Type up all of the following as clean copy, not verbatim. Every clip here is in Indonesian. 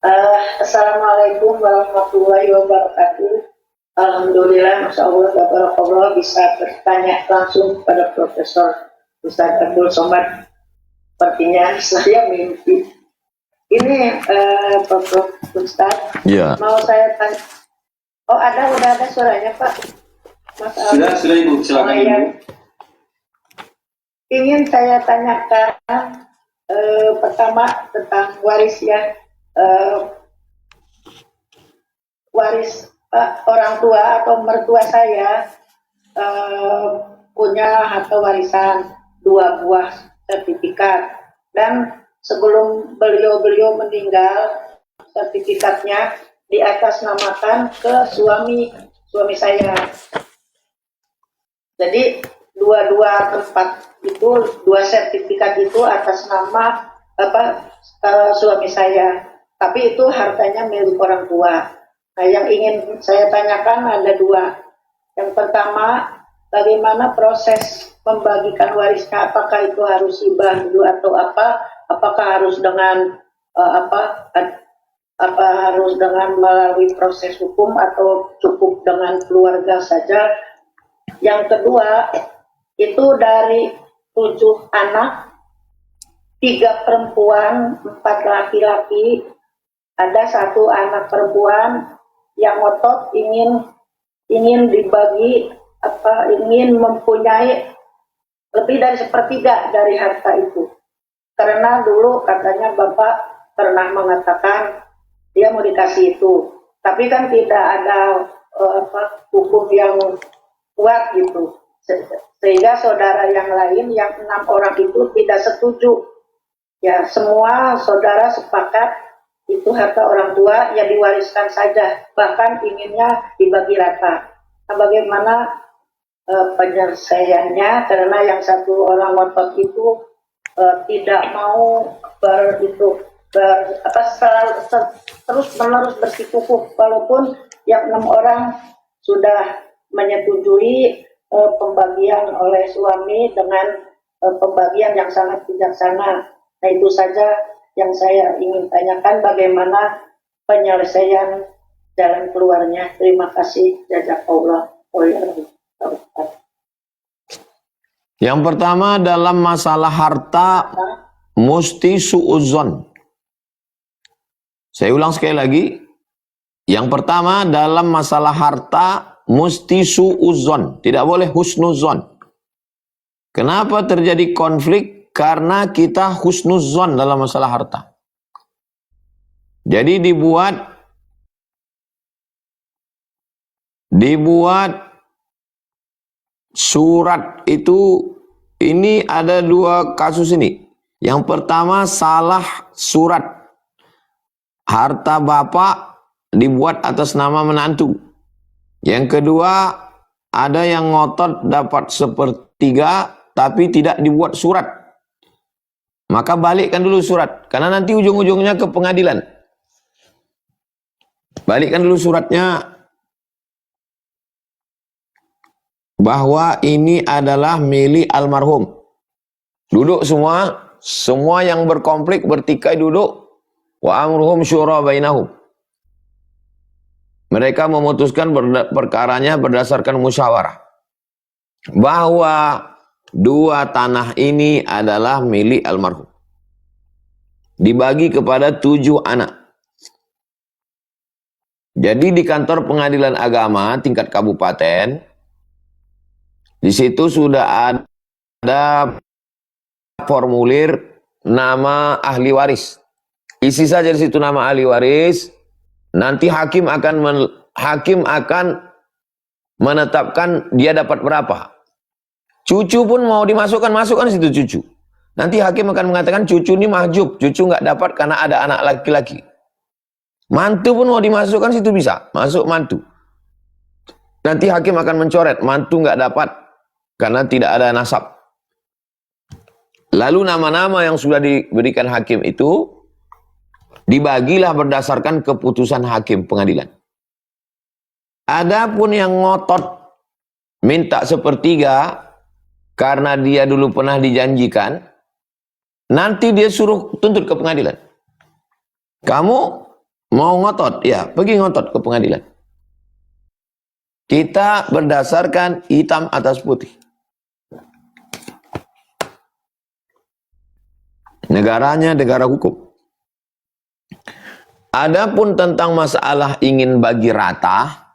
Assalamualaikum warahmatullahi wabarakatuh. Alhamdulillah, Masya Allah, tabarakallah bisa bertanya langsung pada Profesor Ustaz Abdul Somad. Sepertinya saya mimpi. Ini Prof. Ustaz, mau saya tanya. Oh udah ada suaranya Pak. Sudah Ibu, silakan Ibu. Ingin saya tanyakan pertama tentang waris ya. Waris orang tua atau mertua saya punya harta warisan 2 buah sertifikat, dan sebelum beliau meninggal sertifikatnya diatasnamakan ke suami saya. Jadi dua tempat itu, 2 sertifikat itu atas nama suami saya. Tapi itu hartanya milik orang tua. Nah, yang ingin saya tanyakan ada 2. Yang pertama, bagaimana proses membagikan warisnya? Apakah itu harus hibah dulu atau apa? Apakah harus dengan harus dengan melalui proses hukum atau cukup dengan keluarga saja? Yang kedua, itu dari 7 anak, 3 perempuan, 4 laki-laki. Ada 1 anak perempuan yang ngotot ingin dibagi ingin mempunyai lebih dari 1/3 dari harta itu. Karena dulu katanya Bapak pernah mengatakan dia mau dikasih itu. Tapi kan tidak ada hukum yang kuat gitu. Sehingga saudara yang lain yang 6 orang itu tidak setuju. Ya, semua saudara sepakat itu harta orang tua ya diwariskan saja, bahkan inginnya dibagi rata. Nah, bagaimana penyelesaiannya? Karena yang 1 orang ngotot itu tidak mau terus menerus bersikukuh, walaupun yang 6 orang sudah menyetujui pembagian oleh suami dengan pembagian yang sangat bijaksana. Nah, itu saja yang saya ingin tanyakan, bagaimana penyelesaian jalan keluarnya. Terima kasih. Jazakallah. Yang pertama, dalam masalah harta mesti su'udzon. Saya ulang sekali lagi. Yang pertama, dalam masalah harta mesti su'udzon, tidak boleh husnuzon. Kenapa terjadi konflik? Karena kita husnuzon dalam masalah harta. Jadi dibuat surat itu, ini ada 2 kasus ini. Yang pertama, salah surat. Harta bapak dibuat atas nama menantu. Yang kedua, ada yang ngotot dapat 1/3 tapi tidak dibuat surat. Maka balikkan dulu surat, karena nanti ujung-ujungnya ke pengadilan. Balikkan dulu suratnya bahwa ini adalah milik almarhum. Duduk semua yang berkonflik bertikai duduk. Wa amruhum syura bainahum. Mereka memutuskan perkaranya berdasarkan musyawarah. Bahwa 2 tanah ini adalah milik almarhum. Dibagi kepada 7 anak. Jadi di kantor pengadilan agama tingkat kabupaten, di situ sudah ada formulir nama ahli waris. Isi saja di situ nama ahli waris. Nanti hakim akan menetapkan dia dapat berapa. Cucu pun mau masukkan situ cucu. Nanti hakim akan mengatakan cucu ini mahjub, cucu nggak dapat karena ada anak laki-laki. Mantu pun mau dimasukkan situ bisa, masuk mantu. Nanti hakim akan mencoret, mantu nggak dapat karena tidak ada nasab. Lalu nama-nama yang sudah diberikan hakim itu dibagilah berdasarkan keputusan hakim pengadilan. Adapun yang ngotot minta 1/3 karena dia dulu pernah dijanjikan, nanti dia suruh tuntut ke pengadilan. Kamu Mau ngotot? Ya, pergi ngotot ke pengadilan. Kita berdasarkan hitam atas putih. Negaranya negara hukum. Adapun tentang masalah ingin bagi rata,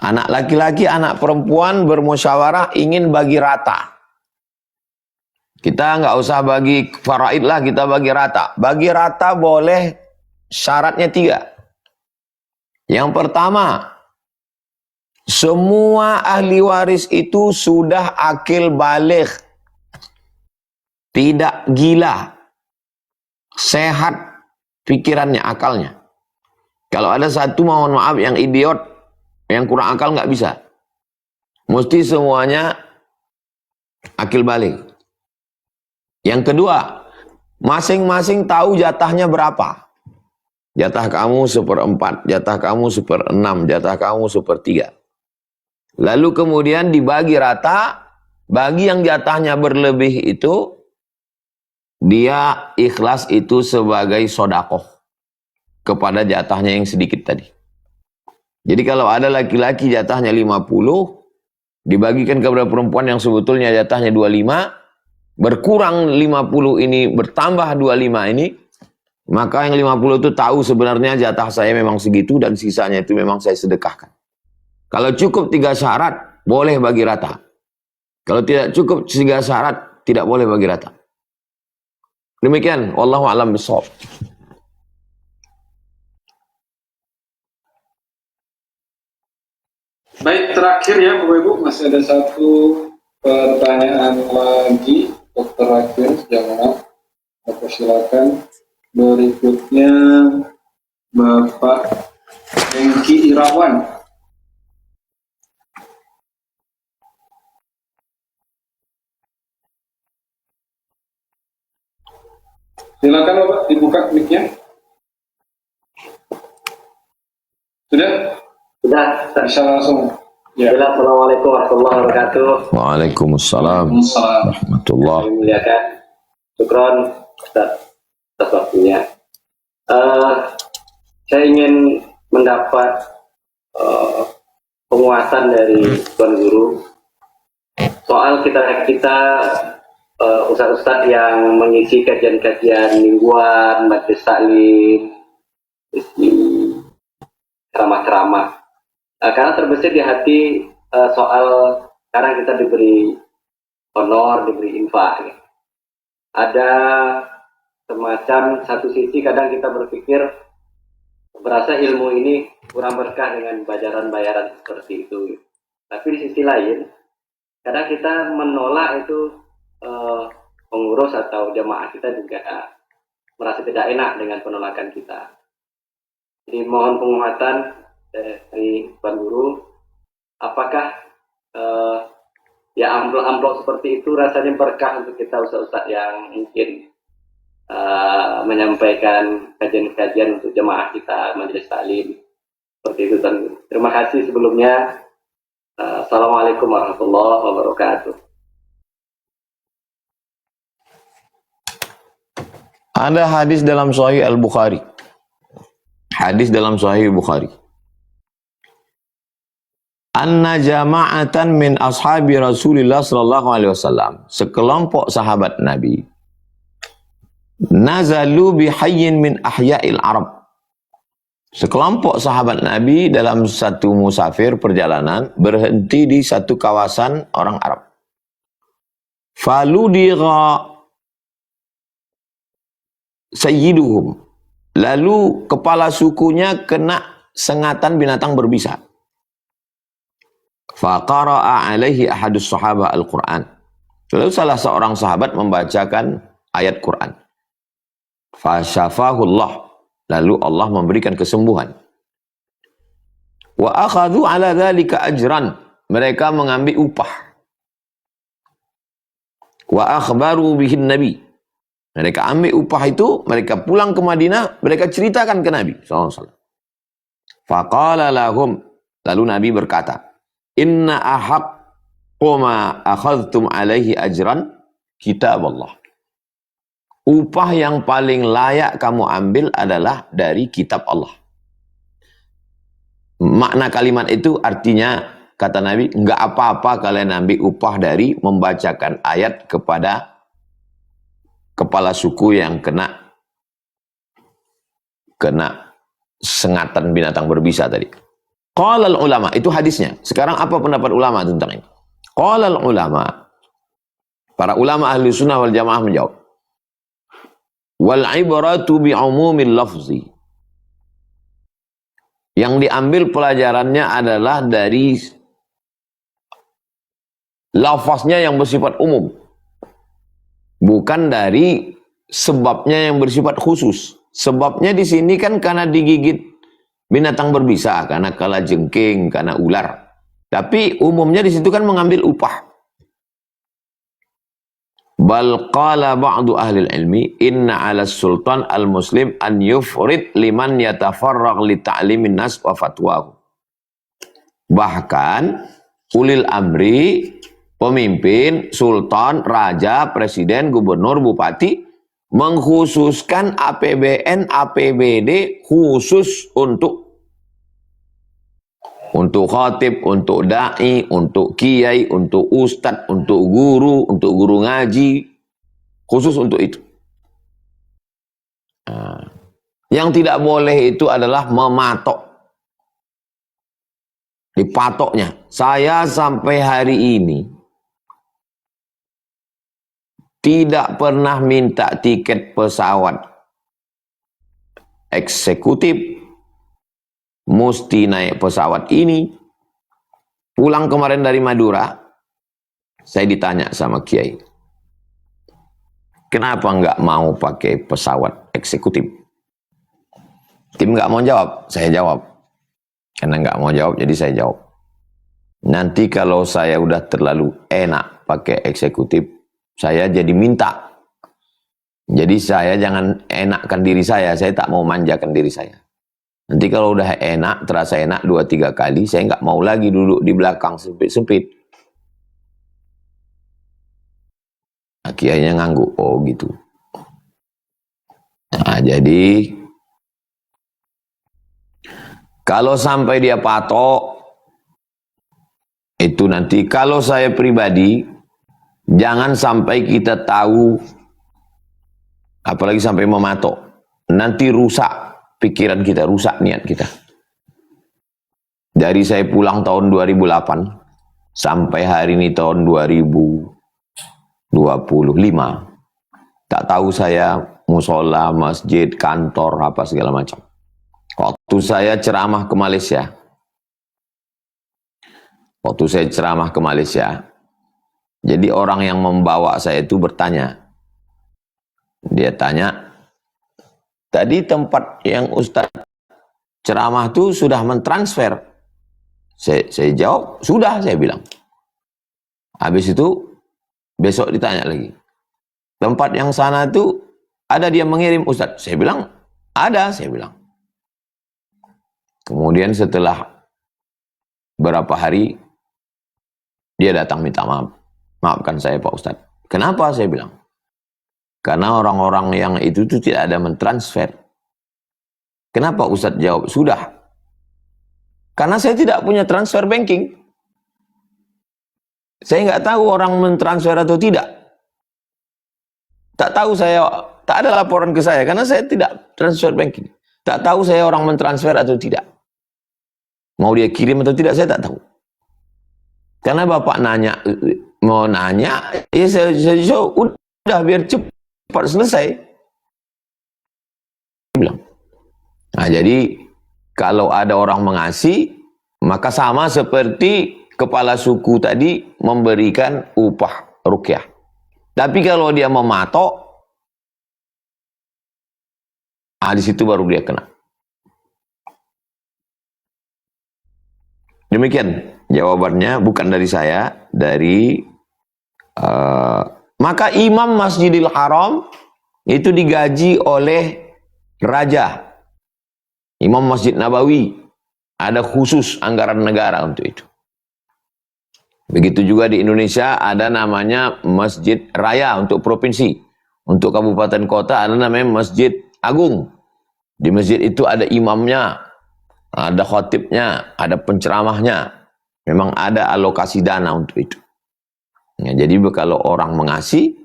anak laki-laki, anak perempuan bermusyawarah ingin bagi rata. Kita nggak usah bagi faraid lah, kita bagi rata. Bagi rata boleh, syaratnya 3. Yang pertama, semua ahli waris itu sudah akil baligh, tidak gila, sehat pikirannya, akalnya. Kalau ada satu, mohon maaf, yang idiot, yang kurang akal, nggak bisa. Mesti semuanya akil baligh. Yang kedua, masing-masing tahu jatahnya berapa. Jatah kamu 1/4, jatah kamu 1/6, jatah kamu 1/3. Lalu kemudian dibagi rata, bagi yang jatahnya berlebih itu, dia ikhlas itu sebagai sodakoh kepada jatahnya yang sedikit tadi. Jadi kalau ada laki-laki jatahnya 50, dibagikan kepada perempuan yang sebetulnya jatahnya 25, berkurang 50 ini, bertambah 25 ini, maka yang 50 itu tahu sebenarnya jatah saya memang segitu dan sisanya itu memang saya sedekahkan. Kalau cukup 3 syarat, boleh bagi rata. Kalau tidak cukup 3 syarat, tidak boleh bagi rata. Demikian, wallahu a'lam bishawab. Baik, terakhir ya Bapak Ibu, masih ada satu pertanyaan lagi untuk terakhir, jangan Bapak silakan. Berikutnya Bapak Hengki Irawan. Silakan Bapak, dibuka mic-nya. Sudah? Sudah. Bisa langsung. Ya. Assalamualaikum warahmatullahi wabarakatuh. Waalaikumsalam warahmatullahi Saya muliakan. Syukron Ustaz atas waktunya. Saya ingin mendapat penguatan dari Tuan Guru soal kita ustaz-ustaz yang mengisi kajian-kajian mingguan, majelis taklim, ceramah-ceramah. Karena terbesit di hati soal sekarang kita diberi honor, diberi infak. Ada semacam satu sisi kadang kita berpikir berasa ilmu ini kurang berkah dengan bayaran-bayaran seperti itu. Tapi di sisi lain, kadang kita menolak itu pengurus atau jamaah kita juga merasa tidak enak dengan penolakan kita. Jadi mohon penguatan dari Tuan Guru, apakah ya amplop-amplop seperti itu rasanya berkah untuk kita ustaz-ustaz yang mungkin menyampaikan kajian-kajian untuk jemaah kita majelis taklim seperti itu Tuan Guru. Terima kasih sebelumnya. Assalamualaikum warahmatullahi wabarakatuh. Ada hadis dalam Sahih Al-Bukhari. Hadis dalam Sahih Bukhari. Anna jama'atan min ashabi Rasulillah sallallahu alaihi wasallam, sekelompok sahabat Nabi, nazalu bihayyin min ahya'il Arab. Sekelompok sahabat Nabi dalam satu musafir perjalanan berhenti di satu kawasan orang Arab. Faludigha sayyiduhum, lalu kepala sukunya kena sengatan binatang berbisa. Faqara'a alaihi ahadus sahabah al-Quran. Lalu salah seorang sahabat membacakan ayat Quran. Fasyafahullah. Lalu Allah memberikan kesembuhan. Wa akhadhu ala dhalika ajran. Mereka mengambil upah. Wa akhbaru bihin nabi. Mereka ambil upah itu, mereka pulang ke Madinah, mereka ceritakan ke Nabi SAW. Faqala lahum. Lalu Nabi berkata, Inna ahaqqu ma akhadhtum alaihi ajran kitab Allah. upah yang paling layak kamu ambil adalah dari kitab Allah. Makna kalimat itu artinya, kata Nabi, nggak apa-apa kalian ambil upah dari membacakan ayat kepada kepala suku yang kena sengatan binatang berbisa tadi. Qalal ulama, itu hadisnya. Sekarang apa pendapat ulama tentang ini? Qalal ulama, para ulama ahli sunnah wal jamaah menjawab, wal ibaratu bi umumil lafzi. Yang diambil pelajarannya adalah dari lafaznya yang bersifat umum, bukan dari sebabnya yang bersifat khusus. Sebabnya di sini kan karena digigit binatang berbisa, karena kalajengking, karena ular. Tapi umumnya di situ kan mengambil upah. Bal qala ba'du ahli ilmi inna 'ala sultan al-muslim an yufrid liman yatafarragh li ta'limin nas wa fatwahu. Bahkan ulil amri, pemimpin, sultan, raja, presiden, gubernur, bupati mengkhususkan APBN, APBD khusus untuk khatib, untuk da'i, untuk kiai, untuk ustadz, untuk guru ngaji, khusus untuk itu. Nah, yang tidak boleh itu adalah mematok, dipatoknya. Saya sampai hari ini tidak pernah minta tiket pesawat eksekutif, mesti naik pesawat ini. Pulang kemarin dari Madura, saya ditanya sama kiai, kenapa nggak mau pakai pesawat eksekutif? Tim nggak mau jawab, saya jawab. Karena nggak mau jawab, jadi saya jawab. Nanti kalau saya udah terlalu enak pakai eksekutif, saya jadi minta. Jadi saya jangan enakkan diri saya tak mau manjakan diri saya. Nanti kalau udah enak, terasa enak 2-3 kali, saya nggak mau lagi duduk di belakang sempit-sempit. Nah, kiainya ngangguk, oh gitu. Nah, jadi kalau sampai dia patok, itu nanti kalau saya pribadi, jangan sampai kita tahu, apalagi sampai mematok, nanti rusak pikiran kita, rusak niat kita. Dari saya pulang tahun 2008 sampai hari ini tahun 2025, tak tahu saya musola, masjid, kantor, apa segala macam. Waktu saya ceramah ke Malaysia, jadi orang yang membawa saya itu bertanya, dia tanya, tadi tempat yang Ustaz ceramah itu sudah mentransfer? Saya jawab, sudah, saya bilang. Habis itu, besok ditanya lagi, tempat yang sana itu ada dia mengirim Ustaz? Saya bilang, ada, saya bilang. Kemudian setelah berapa hari, dia datang minta maaf. Maafkan saya Pak Ustaz. Kenapa? Saya bilang. Karena orang-orang yang itu tidak ada mentransfer. Kenapa Ustaz jawab? Sudah. Karena saya tidak punya transfer banking. Saya nggak tahu orang mentransfer atau tidak. Tak tahu saya, tak ada laporan ke saya. Karena saya tidak transfer banking. Tak tahu saya orang mentransfer atau tidak. Mau dia kirim atau tidak, saya tak tahu. Karena Bapak nanya, mau nanya, ya saya udah biar cepat selesai. Bilang. Nah, jadi kalau ada orang mengasih, maka sama seperti kepala suku tadi memberikan upah ruqyah. Tapi kalau dia mematok, di situ baru dia kena. Demikian jawabannya, bukan dari saya, dari maka Imam Masjidil Haram itu digaji oleh raja. Imam Masjid Nabawi ada khusus anggaran negara untuk itu. Begitu juga di Indonesia ada namanya Masjid Raya untuk provinsi. Untuk kabupaten kota ada namanya Masjid Agung. Di masjid itu ada imamnya, ada khotibnya, ada penceramahnya. Memang ada alokasi dana untuk itu. Ya, jadi kalau orang mengasih,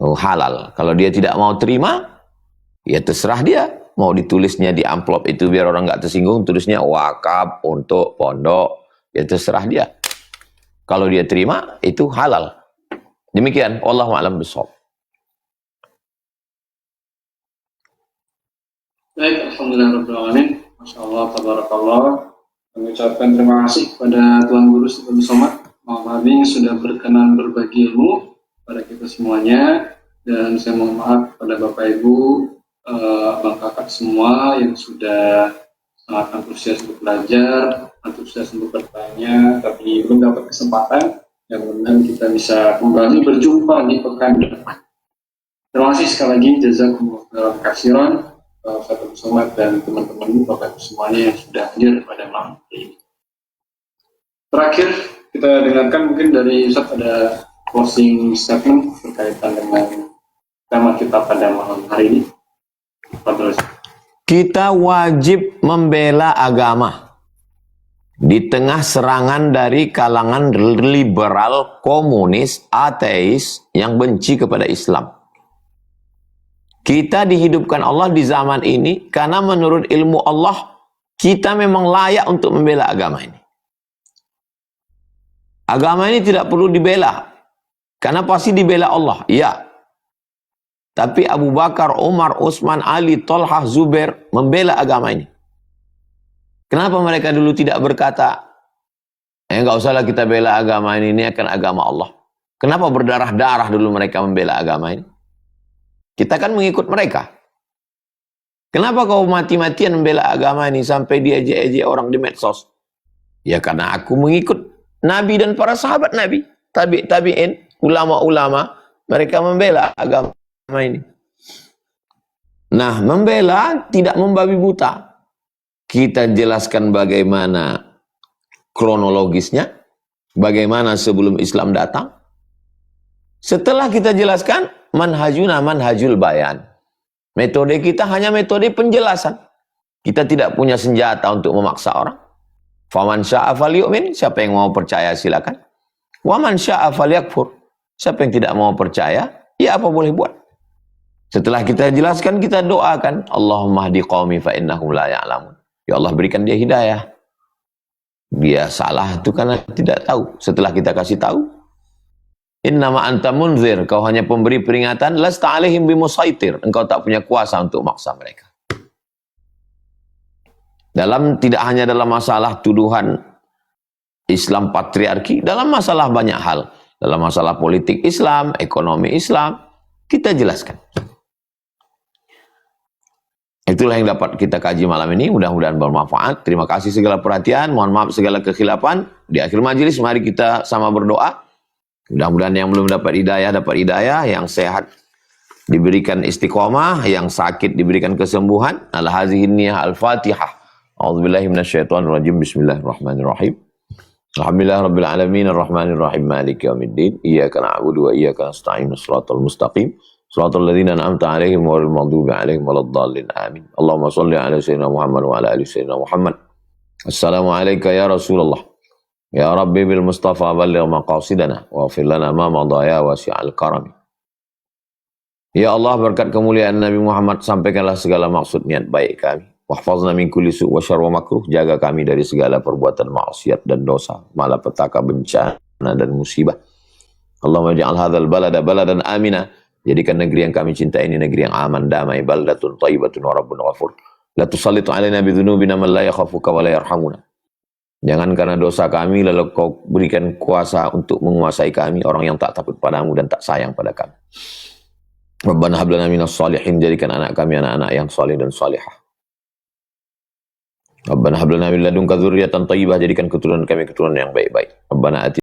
halal. Kalau dia tidak mau terima, ya terserah dia. Mau ditulisnya di amplop itu biar orang nggak tersinggung, tulisnya wakaf untuk pondok, ya terserah dia. Kalau dia terima, itu halal. Demikian, wallahu a'lam bishawab. Baik, alhamdulillahirrahmanirrahim. Masya Allah, tabarakallah. Kami ucapkan terima kasih kepada Tuan Guru Abdul Somad Muhammad sudah berkenan berbagi ilmu pada kita semuanya. Dan saya mohon maaf pada Bapak Ibu, Abang Kakak semua yang sudah sangat antusias untuk belajar, antusias untuk bertanya, tapi belum dapat kesempatan. Yang mudah-mudahan kita bisa kembali berjumpa di pekan depan. Terima kasih sekali lagi, jazakumullah khairan. Ustaz Abdul Somad dan teman-teman Bapak Ibu semuanya yang sudah hadir pada malam hari ini. Terakhir kita dengarkan mungkin dari Ustaz ada closing statement berkaitan dengan tema kita pada malam hari ini. Kita wajib membela agama di tengah serangan dari kalangan liberal, komunis, ateis yang benci kepada Islam. Kita dihidupkan Allah di zaman ini karena menurut ilmu Allah kita memang layak untuk membela agama ini. Agama ini tidak perlu dibela karena pasti dibela Allah, iya. Tapi Abu Bakar, Umar, Utsman, Ali, Thalhah, Zubair membela agama ini. Kenapa mereka dulu tidak berkata, enggak usahlah kita bela agama ini akan agama Allah. Kenapa berdarah-darah dulu mereka membela agama ini? Kita kan mengikut mereka. Kenapa kau mati-matian membela agama ini sampai diejek-ejek orang di medsos? Ya karena aku mengikut Nabi dan para sahabat Nabi. Tabi'in, ulama-ulama, mereka membela agama ini. Nah, membela tidak membabi buta. Kita jelaskan bagaimana kronologisnya, bagaimana sebelum Islam datang. Setelah kita jelaskan, manhajuna manhajul bayan. Metode kita hanya metode penjelasan. Kita tidak punya senjata untuk memaksa orang. Faman sya'a falyu'min, siapa yang mau percaya silakan. Waman sya'a falyakfur, siapa yang tidak mau percaya, ya apa boleh buat. Setelah kita jelaskan, kita doakan, Allahumma hdi qaumi fa innahum la ya'lamun. Ya Allah berikan dia hidayah. Dia salah itu karena tidak tahu. Setelah kita kasih tahu, innama anta munzir, kau hanya pemberi peringatan, lasta alaihim bimusaitir, engkau tak punya kuasa untuk maksa mereka. Tidak hanya dalam masalah tuduhan Islam patriarki, dalam masalah banyak hal, dalam masalah politik Islam, ekonomi Islam, kita jelaskan. Itulah yang dapat kita kaji malam ini, mudah-mudahan bermanfaat. Terima kasih segala perhatian, mohon maaf segala kekhilafan. Di akhir majelis mari kita sama berdoa. Mudah-mudahan yang belum dapat hidayah, yang sehat diberikan istiqomah, yang sakit diberikan kesembuhan. Al-Hazihiniyah Al-Fatihah. A'udzubillahi minasyaitonirrajim. Bismillahirrahmanirrahim. Alhamdulillahirabbil alamin arrahmanir rahim maliki yaumiddin. Iyyaka na'budu wa iyyaka nasta'in. Shiratal mustaqim. Shiratal ladzina an'amta 'alaihim ghairil maghdubi 'alaihim waladdallin. Amin. Allahumma shalli 'ala sayyidina Muhammad wa 'ala ali sayyidina Muhammad. Assalamu alayka ya Rasulullah. Ya Rabbi bil Mustafa balligh maqasidana wa ighfir lana ma madha ya wasi'al karam. Ya Allah, berkat kemuliaan Nabi Muhammad, sampaikanlah segala maksud niat baik kami. Wahfazna min kulli su' wa syarr wa makruh, jaga kami dari segala perbuatan maksiat dan dosa, malapetaka, bencana dan musibah. Allahumma ja'al hadzal balada baladan amina, jadikan negeri yang kami cintai ini negeri yang aman, damai, baldatun thayyibatun wa rabbun ghafur. La tusallitu alaina bi dzunubina man la yakhafuka wa la yarhamuna. Jangan karena dosa kami lalu kau berikan kuasa untuk menguasai kami, orang yang tak takut padamu dan tak sayang pada kami. Rabbana hab lana minas shalihin, jadikan anak kami anak-anak yang saleh dan salihah. Rabbana hab lana min ladunka dzurriyyatan thayyibah, jadikan keturunan kami keturunan yang baik-baik. Rabbana ati